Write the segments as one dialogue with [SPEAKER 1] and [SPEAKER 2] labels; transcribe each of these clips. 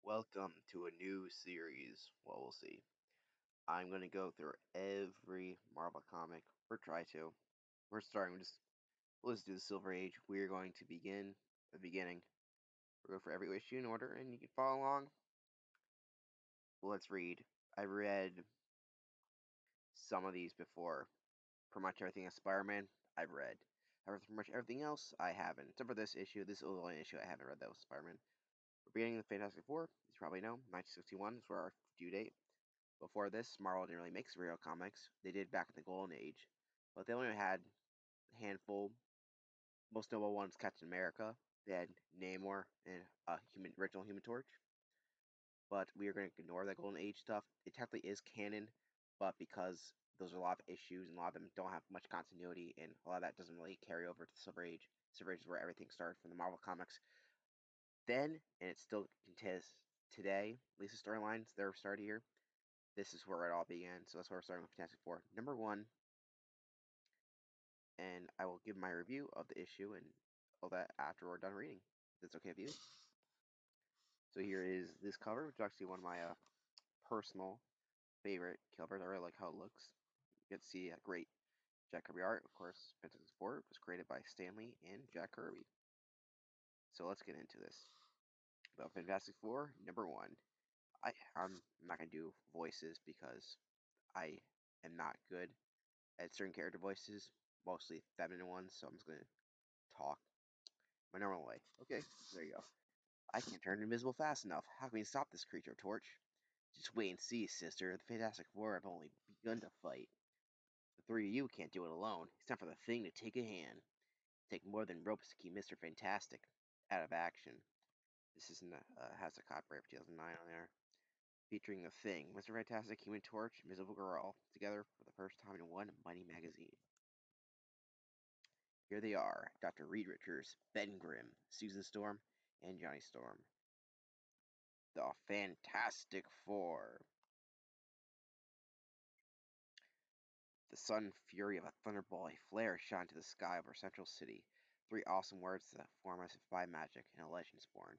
[SPEAKER 1] Welcome to a new series. Well, we'll see. I'm going to go through every Marvel comic, or try to. We're starting, let's do the Silver Age. We're going to begin at the beginning. We'll go for every issue in order, and you can follow along. Let's read. I've read some of these before. Pretty much everything that's Spider-Man, I've read. However, pretty much everything else, I haven't. Except for this issue. This is the only issue I haven't read, that was Spider-Man. We're beginning the Fantastic Four, as you probably know. 1961 is for our due date. Before this, Marvel didn't really make superhero comics. They did back in the Golden Age, but they only had a handful. Most notable ones, Captain America. They had Namor and original Human Torch. But we are going to ignore that Golden Age stuff. It technically is canon, but because those are a lot of issues and a lot of them don't have much continuity, and a lot of that doesn't really carry over to the Silver Age. Silver Age is where everything started from the Marvel comics. Then, and it still continues today, at least the storylines that are started here, this is where it all began. So that's why we're starting with Fantastic Four. Number one, and I will give my review of the issue and all that after we're done reading. If that's okay with you. So here is this cover, which is actually one of my personal favorite covers. I really like how it looks. You get to see a great Jack Kirby art. Of course, Fantastic Four was created by Stanley and Jack Kirby. So let's get into this. About Fantastic Four, number one. I'm not going to do voices because I am not good at certain character voices, mostly feminine ones, so I'm just going to talk my normal way. Okay, there you go. I can't turn invisible fast enough. How can we stop this creature, Torch? Just wait and see, sister. The Fantastic Four have only begun to fight. The three of you can't do it alone. It's time for the Thing to take a hand. Take more than ropes to keep Mr. Fantastic out of action. This isn't has a copyright for 2009 on there. Featuring the Thing, Mr. Fantastic, Human Torch, Invisible Girl, together for the first time in one mighty magazine. Here they are, Dr. Reed Richards, Ben Grimm, Susan Storm, and Johnny Storm. The Fantastic Four. The sudden fury of a thunderbolt, a flare shot into the sky over Central City. Three awesome words that form as if by magic, and a legend's born.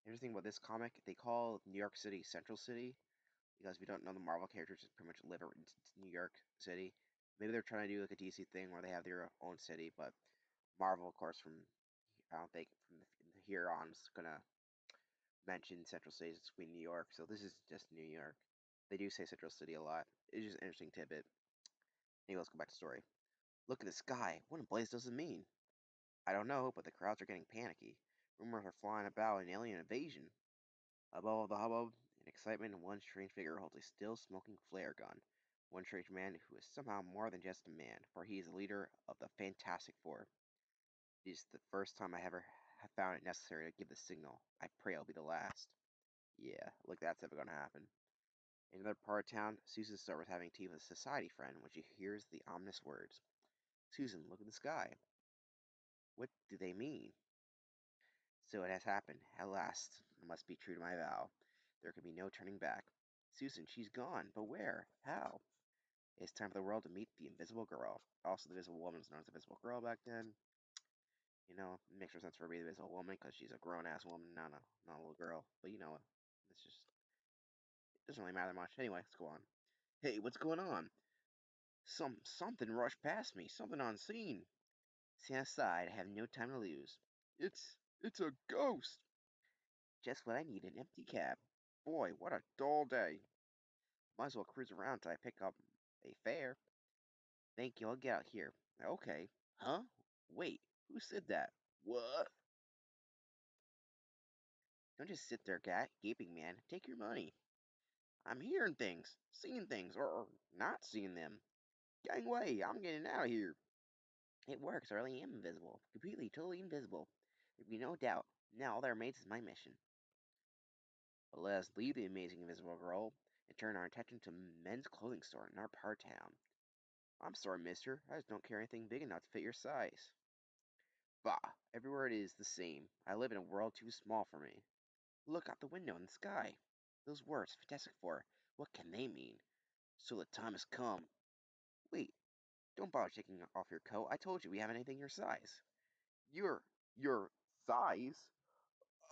[SPEAKER 1] Interesting about this comic, they call New York City Central City, because if you don't know, the Marvel characters just pretty much live in New York City. Maybe they're trying to do like a DC thing where they have their own city, but Marvel, of course, I don't think from here on is gonna mention Central City as between New York, so this is just New York. They do say Central City a lot. It's just an interesting tidbit. Anyway, let's go back to the story. Look at the sky. What in blaze does it mean? I don't know, but the crowds are getting panicky. Rumors are flying about an alien invasion. Above all the hubbub and excitement, one strange figure holds a still smoking flare gun. One strange man who is somehow more than just a man, for he is the leader of the Fantastic Four. It is the first time I ever have found it necessary to give the signal. I pray it'll be the last. Yeah, look, that's ever gonna happen. In another part of town, Susan starts having tea with a society friend when she hears the ominous words. Susan, look at the sky. What do they mean? So it has happened. At last, I must be true to my vow. There can be no turning back. Susan, she's gone. But where? How? It's time for the world to meet the Invisible Girl. Also, the Invisible Woman was known as the Invisible Girl back then. You know, it makes more sense for her to be the Invisible Woman because she's a grown-ass woman, not a little girl. But you know, it's just, it doesn't really matter much. Anyway, let's go on. Hey, what's going on? Something rushed past me. Something unseen. Stand aside. I have no time to lose. It's a ghost. Just what I need, an empty cab. Boy, what a dull day. Might as well cruise around till I pick up a fare. Thank you, I'll get out here. Okay. Huh? Wait, who said that? What? Don't just sit there, gaping man. Take your money. I'm hearing things, seeing things, or not seeing them. Gangway, I'm getting out of here. It works, I really am invisible. Completely, totally invisible. There'd be no doubt. Now all that remains is my mission. But let us leave the amazing invisible girl and turn our attention to men's clothing store in our part of town. I'm sorry, mister. I just don't carry anything big enough to fit your size. Bah! Everywhere it is the same. I live in a world too small for me. Look out the window in the sky. Those words, Fantastic Four, what can they mean? So the time has come. Wait, don't bother taking off your coat. I told you we haven't anything your size. Your size?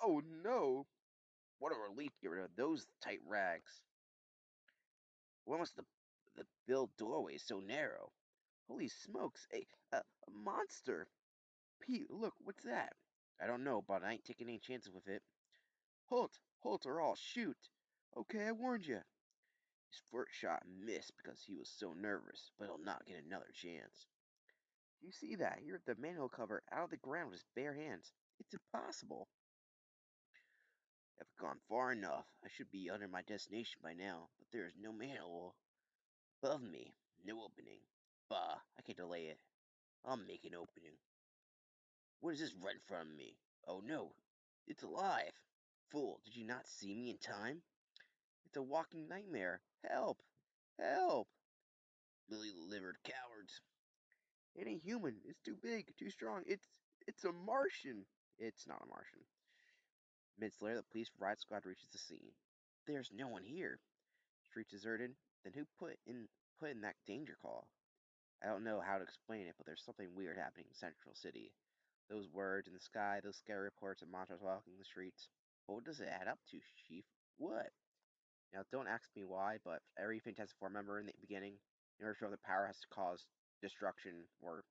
[SPEAKER 1] Oh no! What a relief to get rid of those tight rags. Why must the build doorway so narrow? Holy smokes, a monster! Pete, look, what's that? I don't know, but I ain't taking any chances with it. Halt, or I'll shoot. Okay, I warned you. His first shot missed because he was so nervous, but he'll not get another chance. Do you see that? He ripped the manhole cover out of the ground with his bare hands. It's impossible. I've gone far enough. I should be under my destination by now, but there is no manhole above me. No opening. Bah, I can delay it. I'll make an opening. What is this right in front of me? Oh no, it's alive. Fool, did you not see me in time? It's a walking nightmare. Help! Help! Lily-livered cowards. It ain't human. It's too big, too strong. It's a Martian. It's not a Martian. Minutes later, the police riot squad reaches the scene. There's no one here. Streets deserted. Then who put in that danger call? I don't know how to explain it, but there's something weird happening in Central City. Those words in the sky, those scary reports of monsters walking the streets. But what does it add up to, Chief? What? Now, don't ask me why, but every Fantastic Four member in the beginning, in order to show the power, has to cause destruction or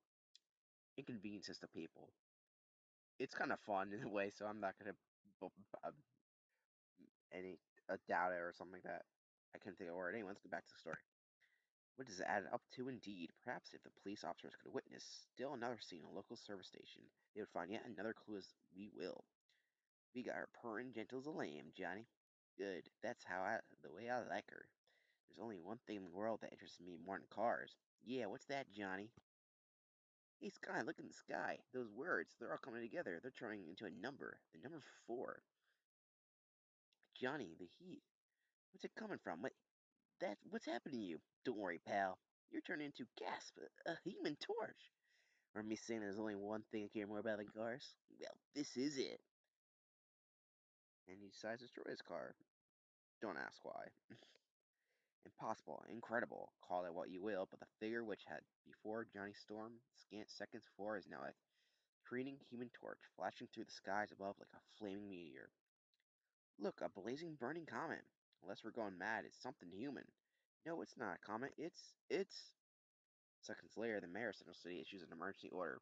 [SPEAKER 1] inconveniences to people. It's kind of fun in a way, so I'm not gonna uh, any doubt it or something like that. I couldn't think of a word. Anyway, let's go back to the story. What does it add up to? Indeed, perhaps if the police officers could witness still another scene in a local service station, they would find yet another clue as we will. We got her purring gentle as a lamb, Johnny. Good. That's the way I like her. There's only one thing in the world that interests me more than cars. Yeah, what's that, Johnny? Hey, Sky, look in the sky. Those words, they're all coming together. They're turning into a number. The number 4. Johnny, the heat. What's it coming from? What's happening to you? Don't worry, pal. You're turning into gasp, a human torch. Or me saying there's only one thing I care more about than cars? Well, this is it. And he decides to destroy his car. Don't ask why. Impossible, incredible, call it what you will, but the figure which had before Johnny Storm, scant seconds before, is now a careening human torch, flashing through the skies above like a flaming meteor. Look, a blazing, burning comet. Unless we're going mad, it's something human. No, it's not a comet. It's. Seconds later, the mayor of Central City issues an emergency order.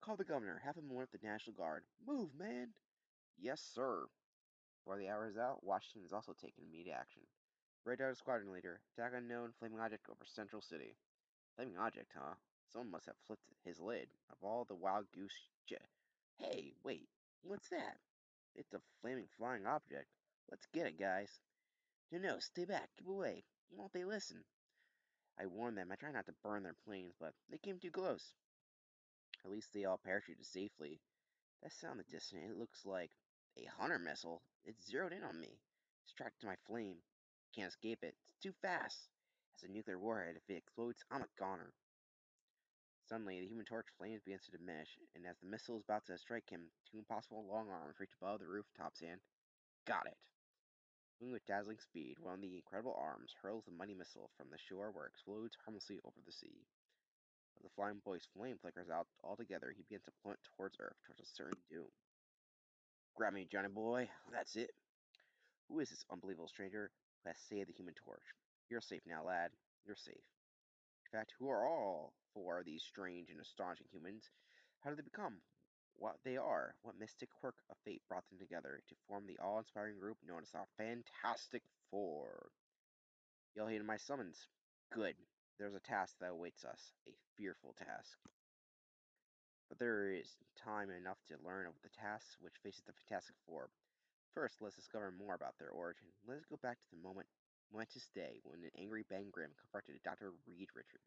[SPEAKER 1] Call the governor. Have him alert the National Guard. Move, man. Yes, sir. Before the hour is out, Washington is also taking immediate action. Radar squadron leader. Attack unknown. Flaming object over Central City. Flaming object, huh? Someone must have flipped his lid. Of all the wild goose Hey, wait. What's that? It's a flaming flying object. Let's get it, guys. No, stay back. Keep away. Won't they listen? I warned them. I tried not to burn their planes, but they came too close. At least they all parachuted safely. That sounded distant. It looks like a hunter missile. It zeroed in on me. It's tracked to my flame. Can't escape it. It's too fast. As a nuclear warhead, if it explodes, I'm a goner. Suddenly, the Human Torch flames begins to diminish, and as the missile is about to strike him, 2 impossible long arms reach above the rooftop's and got it. Moving with dazzling speed, one of the incredible arms hurls the mighty missile from the shore where it explodes harmlessly over the sea. As the flying boy's flame flickers out altogether, he begins to plummet towards Earth, towards a certain doom. Grab me, Johnny boy. That's it. Who is this unbelievable stranger who has saved the Human Torch? You're safe now, lad. You're safe. In fact, who are all 4 of these strange and astonishing humans? How did they become what they are? What mystic quirk of fate brought them together to form the awe-inspiring group known as the Fantastic Four? Y'all heeded my summons. Good. There's a task that awaits us. A fearful task. But there is time enough to learn of the task which faces the Fantastic Four. First, let's discover more about their origin. Let us go back to the momentous day when an angry Ben Grimm confronted Dr. Reed Richard.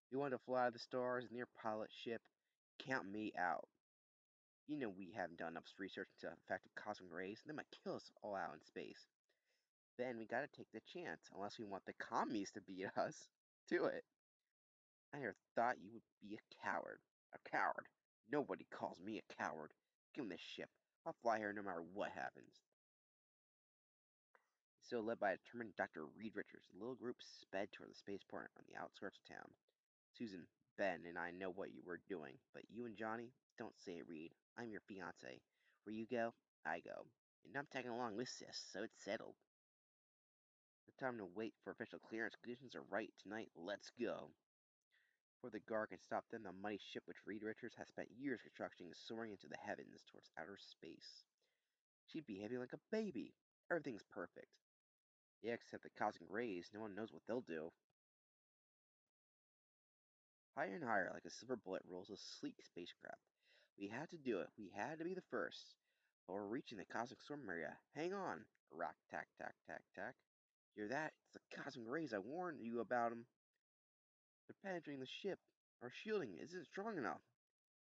[SPEAKER 1] You want to fly to the stars in your pilot ship? Count me out. You know we haven't done enough research into the effect of cosmic rays, and they might kill us all out in space. Then we gotta take the chance, unless we want the commies to beat us to it. I never thought you would be a coward. A coward. Nobody calls me a coward. Give me this ship. I'll fly here no matter what happens. Still led by a determined Dr. Reed Richards, the little group sped toward the spaceport on the outskirts of town. Susan, Ben, and I know what you were doing, but you and Johnny, don't say it, Reed. I'm your fiance. Where you go, I go. and I'm tagging along with Sis, so it's settled. No time to wait for official clearance. Conditions are right tonight. Let's go. Before the guard can stop them, the mighty ship which Reed Richards has spent years constructing is soaring into the heavens towards outer space. She'd behaving like a baby. Everything's perfect. Yeah, except the cosmic rays. No one knows what they'll do. Higher and higher, like a silver bullet, rolls a sleek spacecraft. We had to do it. We had to be the first. But we're reaching the cosmic storm area. Hang on. Rock, tack, tack, tack, tack. Hear that? It's the cosmic rays. I warned you about them. They're penetrating the ship. Our shielding isn't strong enough.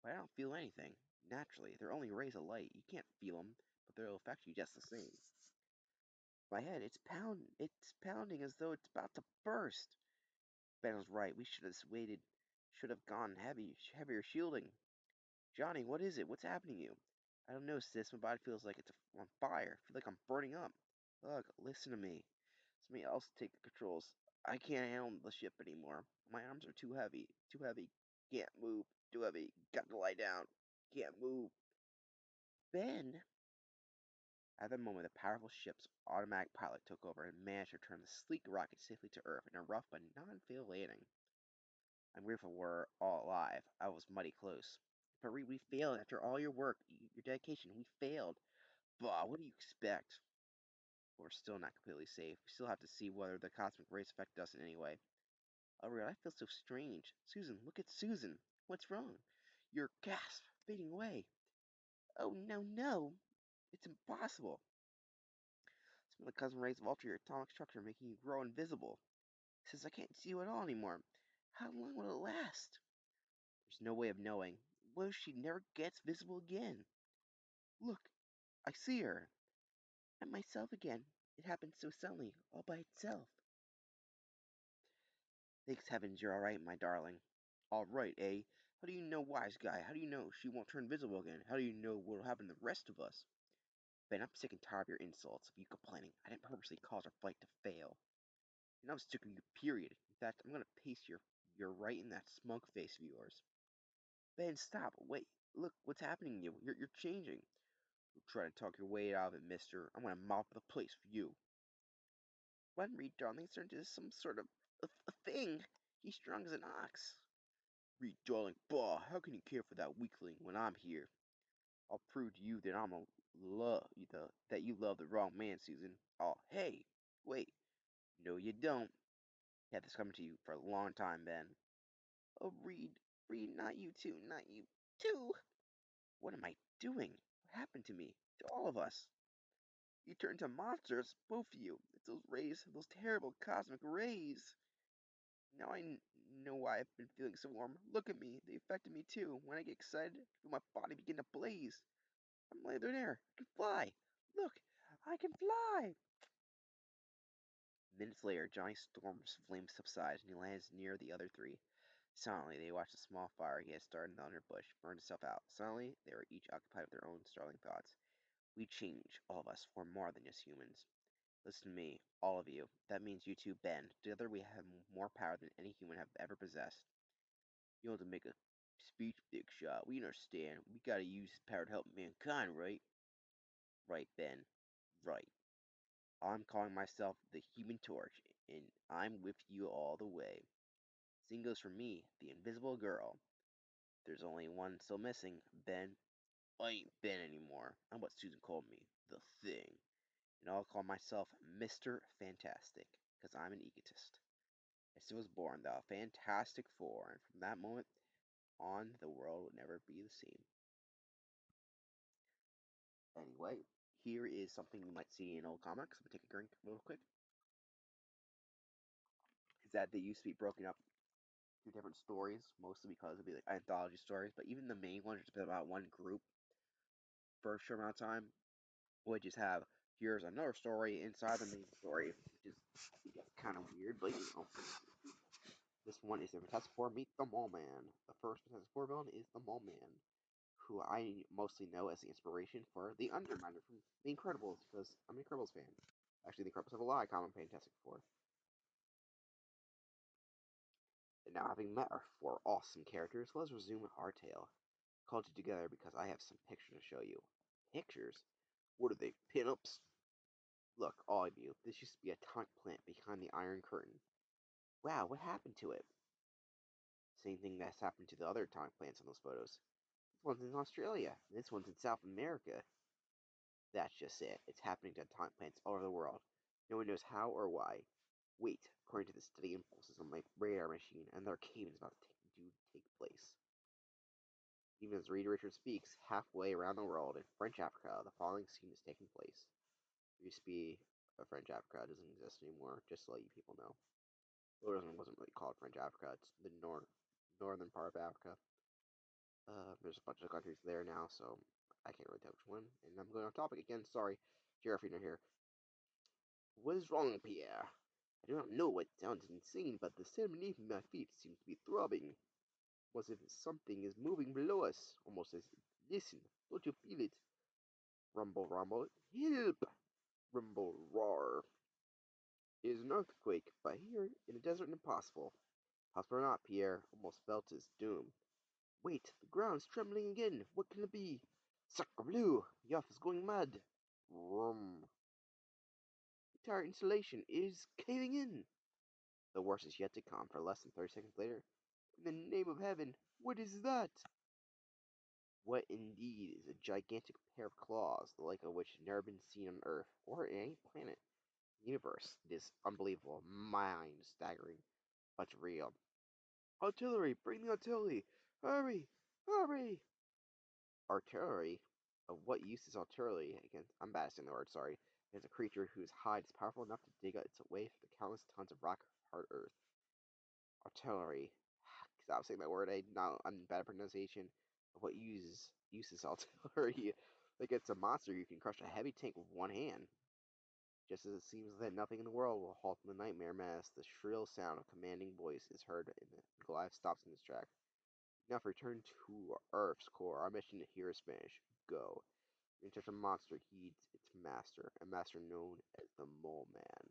[SPEAKER 1] But I don't feel anything. Naturally, they're only rays of light. You can't feel them, but they'll affect you just the same. My head, it's pounding as though it's about to burst. Ben was right. We should have waited. Should have gone heavier shielding. Johnny, what is it? What's happening to you? I don't know, sis. My body feels like it's on fire. I feel like I'm burning up. Look, listen to me. Somebody else take the controls. I can't handle the ship anymore. My arms are too heavy. Too heavy. Can't move. Too heavy. Got to lie down. Can't move. Ben! At that moment, the powerful ship's automatic pilot took over and managed to return the sleek rocket safely to Earth in a rough but non-fatal landing. I'm grateful we're all alive. I was mighty close. But we failed after all your work, your dedication. We failed. Bah, what do you expect? But we're still not completely safe. We still have to see whether the cosmic rays affect us in any way. Alright, I feel so strange. Susan, look at Susan. What's wrong? Your gasp, fading away. Oh, no, no. It's impossible. Some of the cosmic rays have altered your atomic structure, making you grow invisible. Says I can't see you at all anymore. How long will it last? There's no way of knowing. What if she never gets visible again? Look, I see her. I'm myself again. It happened so suddenly, all by itself. Thanks heavens you're alright, my darling. Alright, eh? How do you know, wise guy? How do you know she won't turn visible again? How do you know what'll happen to the rest of us? Ben, I'm sick and tired of your insults, of you complaining. I didn't purposely cause our fight to fail. And I'm sick of you, period. In fact, I'm gonna paste your right in that smug face of yours. Ben, stop. Wait. Look, what's happening to you? You're changing. You're trying to talk your way out of it, mister. I'm gonna mop the place for you. One Reed Darling's turned into some sort of a thing. He's strong as an ox. Reed Darling, bah, how can you care for that weakling when I'm here? I'll prove to you that that you love the wrong man, Susan. Oh, hey, wait. No, you don't. Had this coming to you for a long time, Ben. Oh, Reed, not you too, not you too. What am I doing? What happened to me? To all of us? You turned to monsters, both of you. It's those rays, those terrible cosmic rays. Now know why I've been feeling so warm. Look at me. They affected me too. When I get excited, I feel my body begin to blaze. I'm laying there. I can fly. Look, I can fly. Minutes later, Johnny's storm's flames subside and he lands near the other three. Silently, they watch the small fire he had started in the underbush burn itself out. Silently, they were each occupied with their own startling thoughts. We change, all of us, for more than just humans. Listen to me, all of you. That means you too, Ben. Together we have more power than any human have ever possessed. You want to make a speech, big shot. We understand. We gotta use this power to help mankind, right? Right, Ben. Right. I'm calling myself the Human Torch, and I'm with you all the way. Same goes for me, the Invisible Girl. There's only one still missing, Ben. I ain't Ben anymore. I'm what Susan called me, the Thing. And I'll call myself Mr. Fantastic, because I'm an egotist. I still was born the Fantastic Four, and from that moment on, the world would never be the same. Anyway, here is something you might see in old comics. I'm gonna take a drink real quick. Is that they used to be broken up into different stories, mostly because it'd be like anthology stories, but even the main ones are just about one group for a short amount of time. Would just have here's another story inside the main story, which is kind of weird, but you know. This one is the Fantastic Four meet the Mole Man. The first Fantastic Four villain is the Mole Man, who I mostly know as the inspiration for the Underminer from The Incredibles, because I'm an Incredibles fan. Actually, The Incredibles have a lot of common Fantastic Four. And now, having met our four awesome characters, let's resume our tale. Called you together because I have some pictures to show you. Pictures? What are they, pin-ups? Look, all of you, this used to be a tonic plant behind the Iron Curtain. Wow, what happened to it? Same thing that's happened to the other tonic plants in those photos. This one's in Australia, and this one's in South America. That's just it. It's happening to tonic plants all over the world. No one knows how or why. Wait, according to the steady impulses on my radar machine, another cave is about to take place. Even as Reed Richards speaks, halfway around the world in French Africa, the following scene is taking place. There used to be a French Africa, it doesn't exist anymore, just to let you people know. Well, it wasn't really called French Africa, it's the northern part of Africa. There's a bunch of countries there now, so I can't really tell which one. And I'm going off topic again, sorry. Jerry here. What is wrong, Pierre? I do not know what sounds insane, but the sand beneath my feet seems to be throbbing. Almost as if something is moving below us. Almost as listen, don't you feel it? Rumble, rumble, help! Rumble, roar. It is an earthquake, but here in the desert impossible. Possible or not, Pierre almost felt his doom. Wait, the ground's trembling again. What can it be? Sacre bleu! Yoff is going mad. Rum. The entire insulation is caving in. The worst is yet to come, for less than 30 seconds later. In the name of heaven, what is that? What indeed is a gigantic pair of claws, the like of which has never been seen on Earth or any planet in the universe? It is unbelievable, mind-staggering, but real. Artillery! Bring the artillery! Hurry! Hurry! Artillery? Of what use is artillery against? I'm bad at saying the word, sorry. Against a creature whose hide is powerful enough to dig its way through the countless tons of rock hard earth. Artillery. Stop saying that word. I'm bad at pronunciation. Of what uses artillery? Like it's a monster, you can crush a heavy tank with one hand. Just as it seems that nothing in the world will halt the nightmare mass, the shrill sound of commanding voice is heard, and the Goliath stops in its track. Now, if we return to Earth's core, our mission here is Spanish. Go. In such a monster heeds its master, a master known as the Mole Man.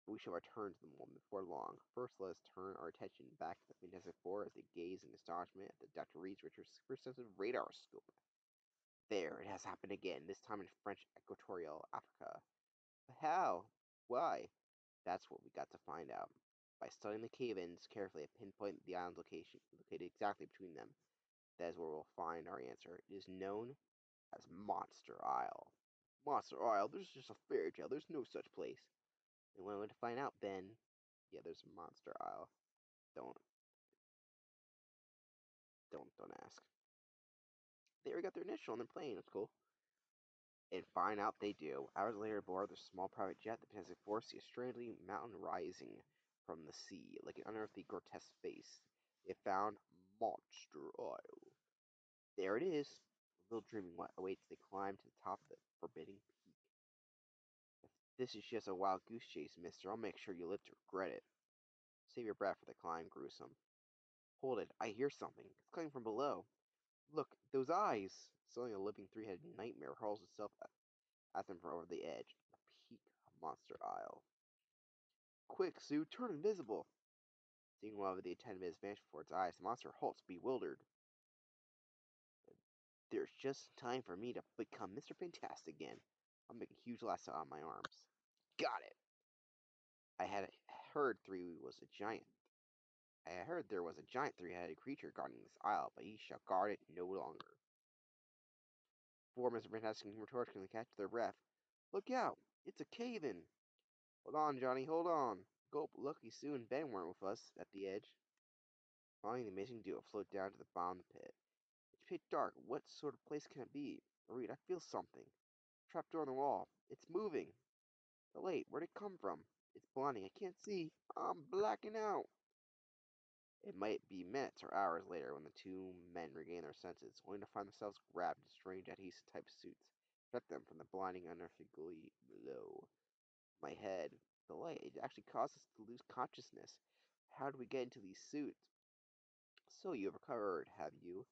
[SPEAKER 1] We shall return to the Mole before long. First, let us turn our attention back to the Fantastic Four as they gaze in astonishment at the Dr. Reed Richards super sensitive radar scope. There, it has happened again, this time in French Equatorial Africa. But how? Why? That's what we got to find out. By studying the cave-ins carefully and pinpoint the island's location, located exactly between them, that is where we'll find our answer. It is known as Monster Isle. Monster Isle? There's just a fairy tale. There's no such place. And when we went to find out, then, yeah, there's a Monster Isle. Don't, don't ask. They already got their initial on their plane. That's cool. And find out they do. Hours later, aboard their small private jet, the Pacific Force see a strangely mountain rising from the sea, like an unearthly, grotesque face. They found Monster Isle. There it is. Little dreaming what awaits, they climb to the top of the forbidding peak. If this is just a wild goose chase, mister, I'll make sure you live to regret it. Save your breath for the climb, gruesome. Hold it, I hear something. It's coming from below. Look, those eyes! Suddenly a living three-headed nightmare hurls itself at them from over the edge. The peak of Monster Isle. Quick, Sue, turn invisible! Seeing one of the attendants vanish before its eyes, the monster halts, bewildered. There's just time for me to become Mr. Fantastic again. I'll make a huge lasso out of my arms. Got it! I had heard there was a giant three-headed creature guarding this isle, but he shall guard it no longer. Before Mr. Fantastic and Human Torch can catch their breath. Look out! It's a cave-in! Hold on, Johnny, hold on. Gulp, lucky Sue and Ben weren't with us at the edge. Finally, the amazing duo float down to the bottom of the pit. It's pitch dark. What sort of place can it be? Reed, I feel something. Trapdoor on the wall. It's moving. But wait, where'd it come from? It's blinding. I can't see. I'm blacking out. It might be minutes or hours later when the two men regain their senses, only to find themselves wrapped in strange adhesive-type suits, protect them from the blinding unearthly glee below. My head, the light, it actually caused us to lose consciousness. How did we get into these suits? So you've recovered, have you?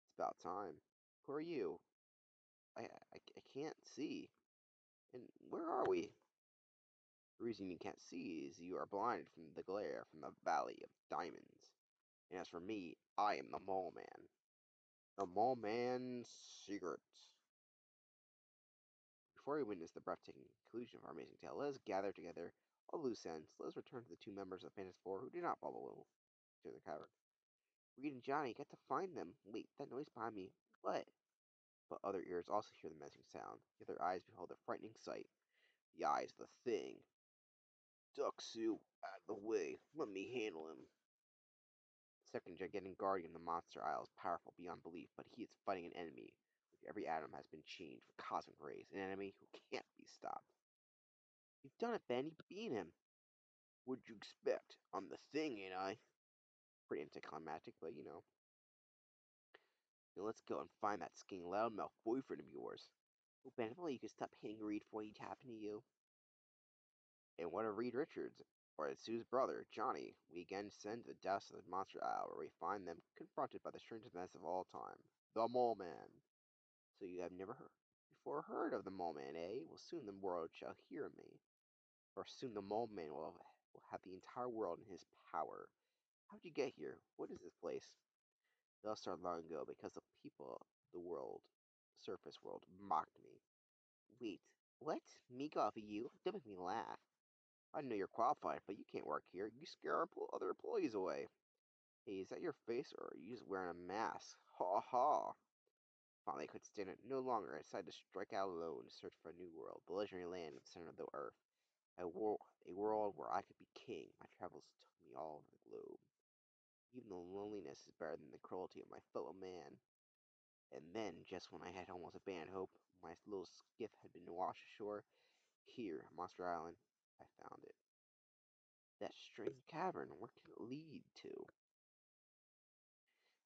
[SPEAKER 1] It's about time. Who are you? I can't see. And where are we? The reason you can't see is you are blinded from the glare from the Valley of Diamonds. And as for me, I am the Mole Man. The Mole Man's secret. before we witness the breathtaking conclusion of our amazing tale, let us gather together all loose ends. Let us return to the two members of Fantasy Four who did not follow to the cavern. Reed and Johnny got to find them. Wait, that noise behind me. What? But other ears also hear the menacing sound, yet their eyes behold the frightening sight. The eyes of the thing. Duck Sue, out of the way. Let me handle him. The second gigantic guardian of the monster isle is powerful beyond belief, but he is fighting an enemy. Every atom has been changed with cosmic rays, an enemy who can't be stopped. You've done it, Ben. You've beaten him. What'd you expect? I'm the thing, ain't I? Pretty anticlimactic, but you know. Now let's go and find that skinny loudmouth boyfriend of yours. Oh, Ben, if only you could stop hitting Reed before he'd happen to you. And what of Reed Richards, or Sue's brother, Johnny? We again descend to the depths of the monster isle, where we find them confronted by the strangest menace of all time, the Mole Man. So you have never heard of the Mole Man, eh? Well, soon the world shall hear of me. For soon the Mole Man will have the entire world in his power. How'd you get here? What is this place? It all started long ago because the people of the world, surface world, mocked me. Wait, what? Me go off of you? Don't make me laugh. I know you're qualified, but you can't work here. You scare our other employees away. Hey, is that your face, or are you just wearing a mask? Ha ha! Finally, I could stand it no longer. I decided to strike out alone to search for a new world, the legendary land in the center of the earth. A world where I could be king. My travels took me all over the globe. Even the loneliness is better than the cruelty of my fellow man. And then, just when I had almost abandoned hope, my little skiff had been washed ashore. Here, Monster Island, I found it. That strange cavern, where can it lead to?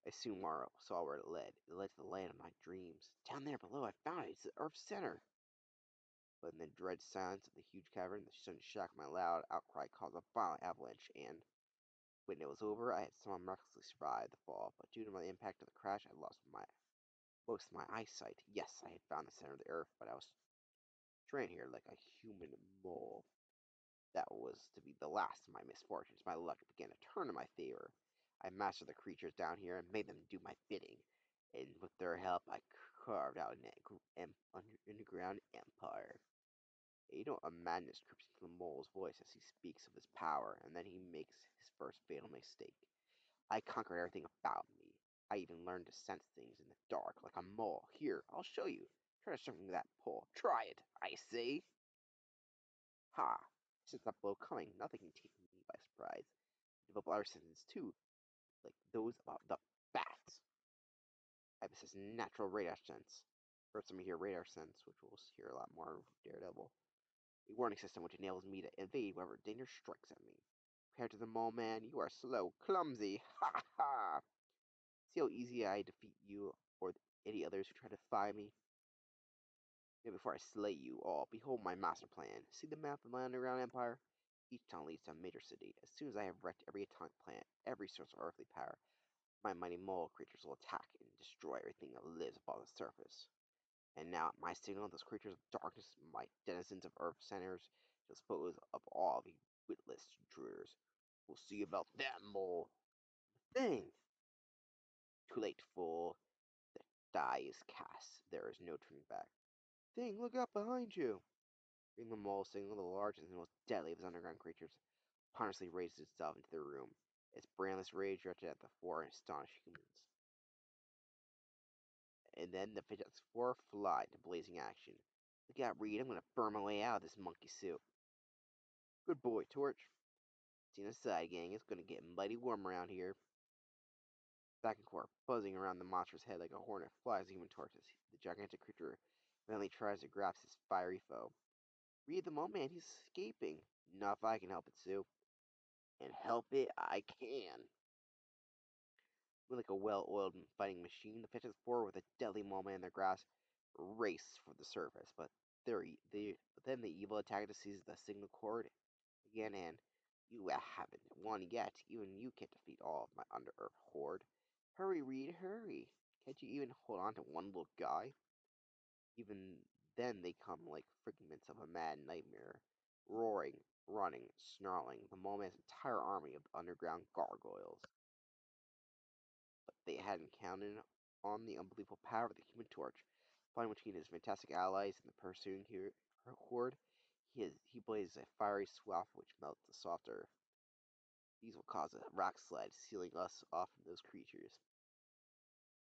[SPEAKER 1] I soon saw where it led. It led to the land of my dreams. Down there below, I found it. It's the Earth's center. But in the dread silence of the huge cavern, the sudden shock of my loud outcry caused a violent avalanche, and when it was over, I had somehow miraculously survived the fall. But due to the impact of the crash, I lost most of my eyesight. Yes, I had found the center of the Earth, but I was trained here like a human mole. That was to be the last of my misfortunes. My luck began to turn in my favor. I mastered the creatures down here and made them do my bidding. And with their help, I carved out an underground empire. You know, a madness creeps into the mole's voice as he speaks of his power, and then he makes his first fatal mistake. I conquered everything about me. I even learned to sense things in the dark, like a mole. Here, I'll show you. Try to swing that pole. Try it, I say. Ha! Since that blow coming, nothing can take me by surprise. I develop other senses too, like those about the bats. I possess natural radar sense. First time we hear radar sense, which we'll hear a lot more of Daredevil. A warning system which enables me to evade whatever danger strikes at me. Compared to the mole man, you are slow, clumsy. Ha ha! See how easy I defeat you or any others who try to defy me? Yet before I slay you all, behold my master plan. See the map of my underground empire? Each town leads to a major city. As soon as I have wrecked every atomic plant, every source of earthly power, my mighty mole creatures will attack and destroy everything that lives above the surface. And now, at my signal, those creatures of darkness, my denizens of earth centers, shall dispose of all the witless intruders. We'll see about that, mole. Thing! Too late, fool. The die is cast. There is no turning back. Thing, look up behind you! Ring the mole signal, the largest and most deadly of his underground creatures, ponderously raises itself into the room, its brainless rage directed at the four astonished humans. And then the Fantastic Four fly to blazing action. Look out, Reed, I'm gonna burn my way out of this monkey suit. Good boy, Torch. Stand aside, gang, it's gonna get mighty warm around here. Back and forth, buzzing around the monster's head like a hornet, flies the Human Torch as the gigantic creature finally tries to grasp his fiery foe. Reed the moment, he's escaping. Not if I can help it, Sue. And help it I can. Like a well-oiled fighting machine, the Fantastic Four, with a deadly moment in their grasp, race for the surface. But then the evil antagonist seizes the signal cord again, and you haven't won yet. Even you can't defeat all of my Under-Earth horde. Hurry, Reed, hurry! Can't you even hold on to one little guy? Even then, they come like figments of a mad nightmare, roaring, running, snarling. The moment's entire army of underground gargoyles. But they hadn't counted on the unbelievable power of the Human Torch. Flying between his fantastic allies and the pursuing horde, he blazes a fiery swath which melts the soft earth. These will cause a rock slide, sealing us off from those creatures.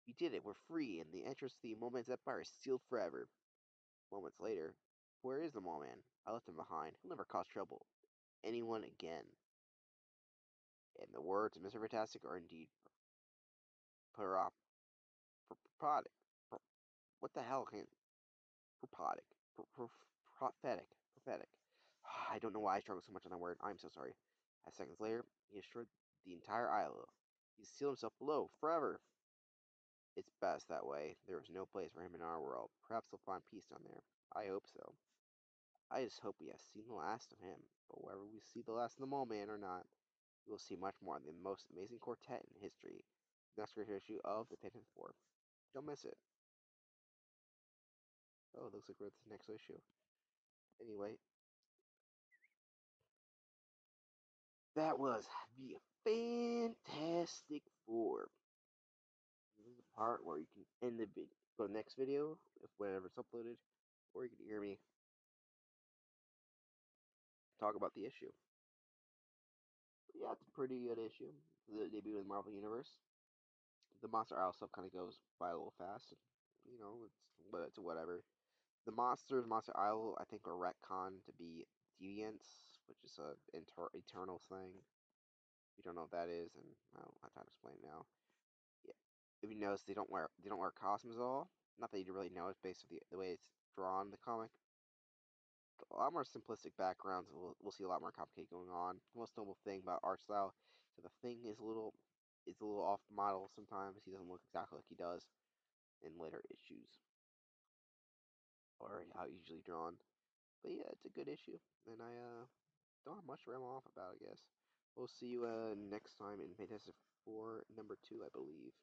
[SPEAKER 1] We did it, we're free, and the entrance to the Mole Man's empire is sealed forever. Moments later, where is the Mole Man? I left him behind. He'll never cause trouble. Anyone again. And the words of Mr. Fantastic are indeed parop, prophetic. What the hell can prophetic? Prophetic. I don't know why I struggle so much on that word. I'm so sorry. As seconds later, he destroyed the entire island. He sealed himself below forever. It's best that way. There is no place for him in our world. Perhaps he'll find peace down there. I hope so. I just hope we have seen the last of him. But whether we see the last of the Mole Man or not, we will see much more of the most amazing quartet in history. Next great issue of the Fantastic Four. Don't miss it. Oh, it looks like we're at the next issue. Anyway, that was the Fantastic Four. This is the part where you can end the video. Go to the next video, if whenever it's uploaded, or you can hear me talk about the issue. But yeah, it's a pretty good issue. The debut of the Marvel Universe. The Monster Isle stuff kind of goes by a little fast. It's whatever. The Monster Isle, I think, are retconned to be deviants, which is a eternal thing. If you don't know what that is, and I don't have time to explain it now. Yeah. If you notice, they don't wear costumes at all. Not that you really know, it's based on the way it's drawn in the comic. A lot more simplistic backgrounds. We'll see a lot more complicated going on. The most notable thing about art style, so the Thing is a little off the model sometimes. He doesn't look exactly like he does in later issues, or how he's usually drawn. But yeah, it's a good issue, and I don't have much to ramble off about, I guess. We'll see you next time in Fantastic Four number 2, I believe.